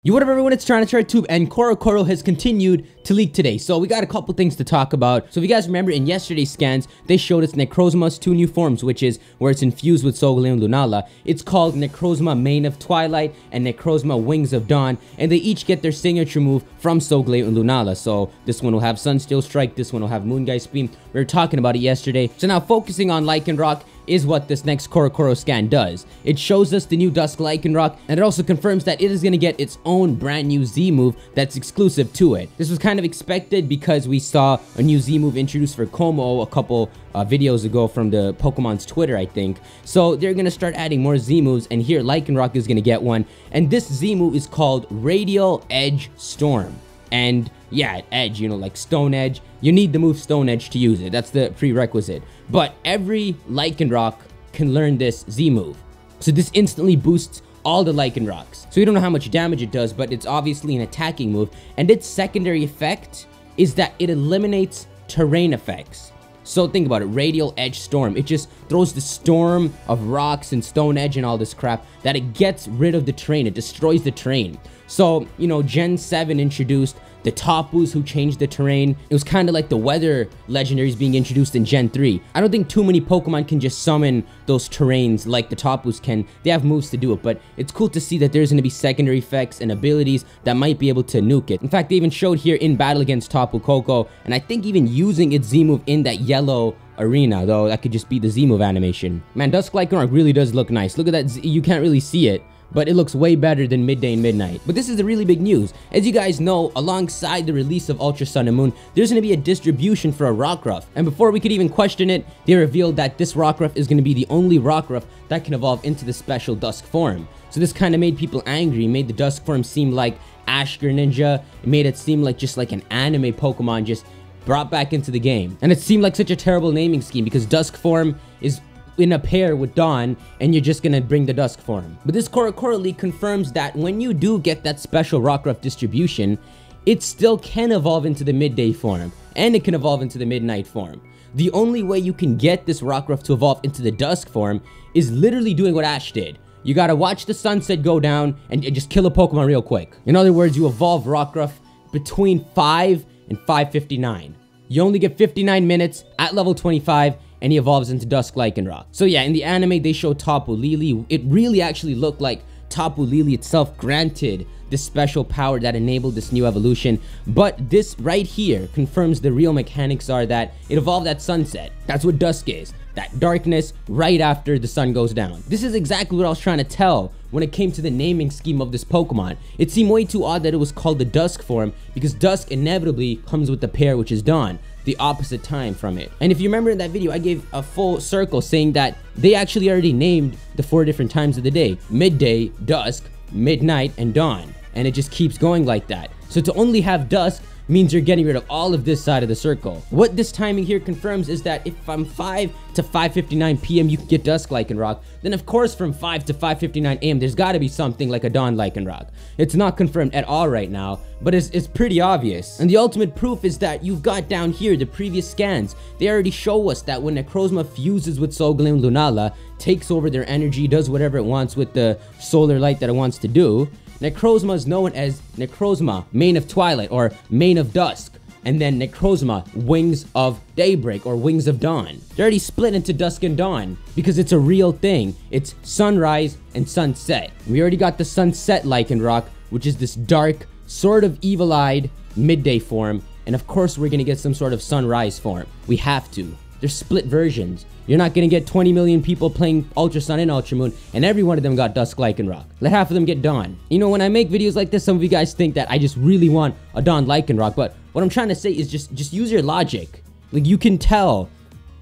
What up everyone, it's TyranitarTube, and Corocoro has continued to leak today. So we got a couple things to talk about. So if you guys remember, in yesterday's scans, they showed us Necrozma's two new forms, which is where it's infused with Solgaleo and Lunala. It's called Necrozma Mane of Twilight and Necrozma Wings of Dawn, and they each get their signature move from Solgaleo and Lunala. So this one will have Sunsteel Strike, this one will have Moongeist Beam. We were talking about it yesterday. So now focusing on Lycanroc is what this next Corocoro scan does. It shows us the new DUSK Lycanroc, and it also confirms that it is going to get its own brand new Z move that's exclusive to it. This was kind of expected because we saw a new Z move introduced for Como a couple videos ago from the Pokemon's Twitter, I think. So they're going to start adding more Z moves, and here Lycanroc is going to get one, and this Z move is called Radial Edge Storm. And yeah, edge, you know, like Stone Edge. You need the move Stone Edge to use it. That's the prerequisite. But every Lycanroc can learn this Z move. So this instantly boosts all the Lycanrocs. So we don't know how much damage it does, but it's obviously an attacking move. And its secondary effect is that it eliminates terrain effects. So think about it, Radial Edge Storm. It just throws the storm of rocks and Stone Edge and all this crap that it gets rid of the terrain. It destroys the terrain. So, you know, Gen 7 introduced the Tapus who changed the terrain. It was kind of like the weather legendaries being introduced in Gen 3. I don't think too many Pokemon can just summon those terrains like the Tapus can. They have moves to do it, but it's cool to see that there's going to be secondary effects and abilities that might be able to nuke it. In fact, they even showed here in battle against Tapu Koko, and I think even using its Z move in that yellow arena, though that could just be the Z move animation. Man, DUSK Lycanroc really does look nice. Look at that Z, you can't really see it, but it looks way better than Midday and Midnight. But this is the really big news. As you guys know, alongside the release of Ultra Sun and Moon, there's going to be a distribution for a Rockruff. And before we could even question it, they revealed that this Rockruff is going to be the only Rockruff that can evolve into the special Dusk form. So this kind of made people angry, made the Dusk form seem like Ash Greninja. It made it seem like just like an anime Pokemon just brought back into the game. And it seemed like such a terrible naming scheme because Dusk form is in a pair with Dawn, and you're just gonna bring the Dusk form. But this Corocoro leak confirms that when you do get that special Rockruff distribution, it still can evolve into the Midday form, and it can evolve into the Midnight form. The only way you can get this Rockruff to evolve into the Dusk form is literally doing what Ash did. You gotta watch the sunset go down and just kill a Pokemon real quick. In other words, you evolve Rockruff between 5 and 5:59. You only get 59 minutes at level 25, and he evolves into DUSK Lycanroc. So yeah, in the anime, they show Tapu Lele. It really actually looked like Tapu Lele itself granted this special power that enabled this new evolution. But this right here confirms the real mechanics are that it evolved at sunset. That's what dusk is. That darkness right after the sun goes down. This is exactly what I was trying to tell when it came to the naming scheme of this Pokemon. It seemed way too odd that it was called the Dusk form because Dusk inevitably comes with the pair, which is Dawn, the opposite time from it. And if you remember in that video, I gave a full circle saying that they actually already named the 4 different times of the day: Midday, Dusk, Midnight, and Dawn. And it just keeps going like that. So to only have Dusk means you're getting rid of all of this side of the circle. What this timing here confirms is that if from 5 to 5:59 p.m. you can get DUSK Lycanroc, then of course from 5 to 5:59 a.m. there's got to be something like a DAWN Lycanroc. It's not confirmed at all right now, but it's pretty obvious. And the ultimate proof is that you've got down here the previous scans. They already show us that when Necrozma fuses with Solgaleo and Lunala, takes over their energy, does whatever it wants with the solar light that it wants to do, Necrozma is known as Necrozma Mane of Twilight or Mane of Dusk, and then Necrozma Wings of Daybreak or Wings of Dawn. They're already split into Dusk and Dawn because it's a real thing. It's sunrise and sunset. We already got the Sunset Lycanroc, which is this dark, sort of evil-eyed Midday form, and of course we're gonna get some sort of sunrise form. We have to. They're split versions. You're not gonna get 20 million people playing Ultra Sun and Ultra Moon, and every one of them got DUSK Lycanroc. Let half of them get Dawn. You know, when I make videos like this, some of you guys think that I just really want a DAWN Lycanroc, but what I'm trying to say is just use your logic. Like, you can tell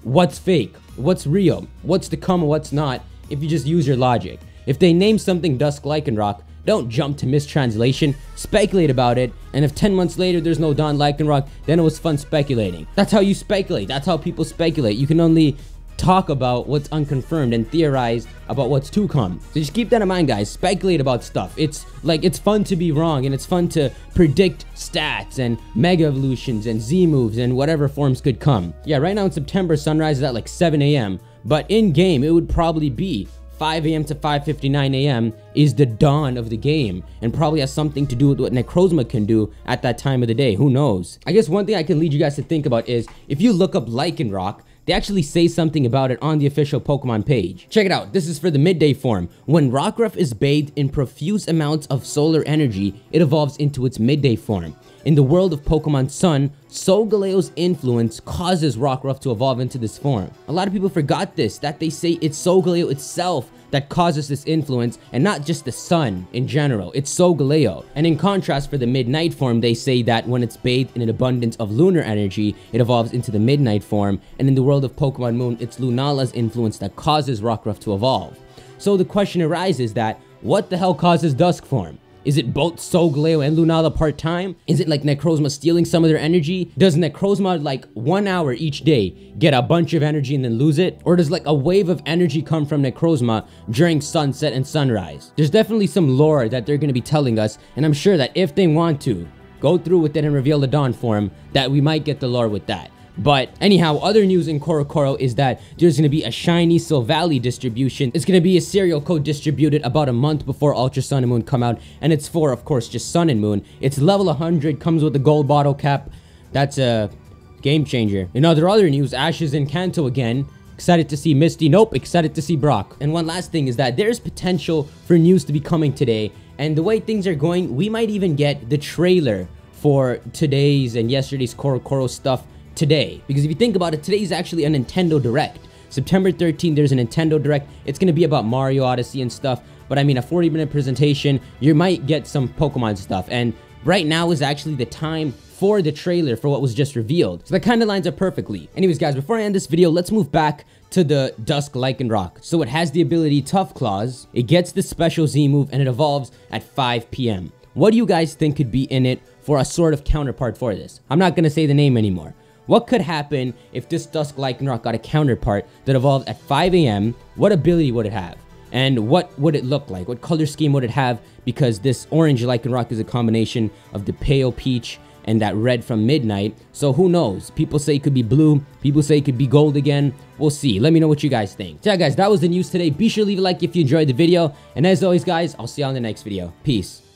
what's fake, what's real, what's to come and what's not, if you just use your logic. If they name something DUSK Lycanroc, don't jump to mistranslation, speculate about it, and if 10 months later there's no DAWN Lycanroc, then it was fun speculating. That's how you speculate, that's how people speculate. You can only talk about what's unconfirmed and theorize about what's to come. So just keep that in mind, guys. Speculate about stuff. It's fun to be wrong, and it's fun to predict stats and mega evolutions and Z moves and whatever forms could come. Yeah, right now in September, sunrise is at like 7 a.m. But in game, it would probably be 5 a.m. to 5:59 a.m. is the dawn of the game, and probably has something to do with what Necrozma can do at that time of the day. Who knows? I guess one thing I can lead you guys to think about is, if you look up Lycanroc, they actually say something about it on the official Pokemon page. Check it out. This is for the midday form. When Rockruff is bathed in profuse amounts of solar energy, it evolves into its midday form. In the world of Pokemon Sun, Solgaleo's influence causes Rockruff to evolve into this form. A lot of people forgot this, that they say it's Solgaleo itself that causes this influence, and not just the sun in general. It's Solgaleo. And in contrast, for the midnight form, they say that when it's bathed in an abundance of lunar energy, it evolves into the midnight form. And in the world of Pokemon Moon, it's Lunala's influence that causes Rockruff to evolve. So the question arises that, what the hell causes Dusk form? Is it both Solgaleo and Lunala part-time? Is it like Necrozma stealing some of their energy? Does Necrozma, like 1 hour each day, get a bunch of energy and then lose it? Or does like a wave of energy come from Necrozma during sunset and sunrise? There's definitely some lore that they're going to be telling us, and I'm sure that if they want to go through with it and reveal the Dawn form, that we might get the lore with that. But anyhow, other news in Corocoro is that there's going to be a shiny Silvally distribution. It's going to be a serial code distributed about a month before Ultra Sun and Moon come out. And it's for, of course, just Sun and Moon. It's level 100, comes with a gold bottle cap. That's a game changer. In other news, Ash is in Kanto again. Excited to see Misty. Nope, excited to see Brock. And one last thing is that there's potential for news to be coming today. And the way things are going, we might even get the trailer for today's and yesterday's Corocoro stuff today. Because if you think about it, today is actually a Nintendo Direct. September 13th, there's a Nintendo Direct. It's going to be about Mario Odyssey and stuff. But I mean, a 40-minute presentation, you might get some Pokemon stuff. And right now is actually the time for the trailer for what was just revealed. So that kind of lines up perfectly. Anyways, guys, before I end this video, let's move back to the DUSK Lycanroc. So it has the ability Tough Claws, it gets the special Z move, and it evolves at 5 p.m. What do you guys think could be in it for a sort of counterpart for this? I'm not going to say the name anymore. What could happen if this DUSK Lycanroc got a counterpart that evolved at 5 a.m.? What ability would it have? And what would it look like? What color scheme would it have? Because this orange Lycanroc is a combination of the pale peach and that red from Midnight. So who knows? People say it could be blue. People say it could be gold again. We'll see. Let me know what you guys think. So yeah, guys, that was the news today. Be sure to leave a like if you enjoyed the video. And as always, guys, I'll see you on the next video. Peace.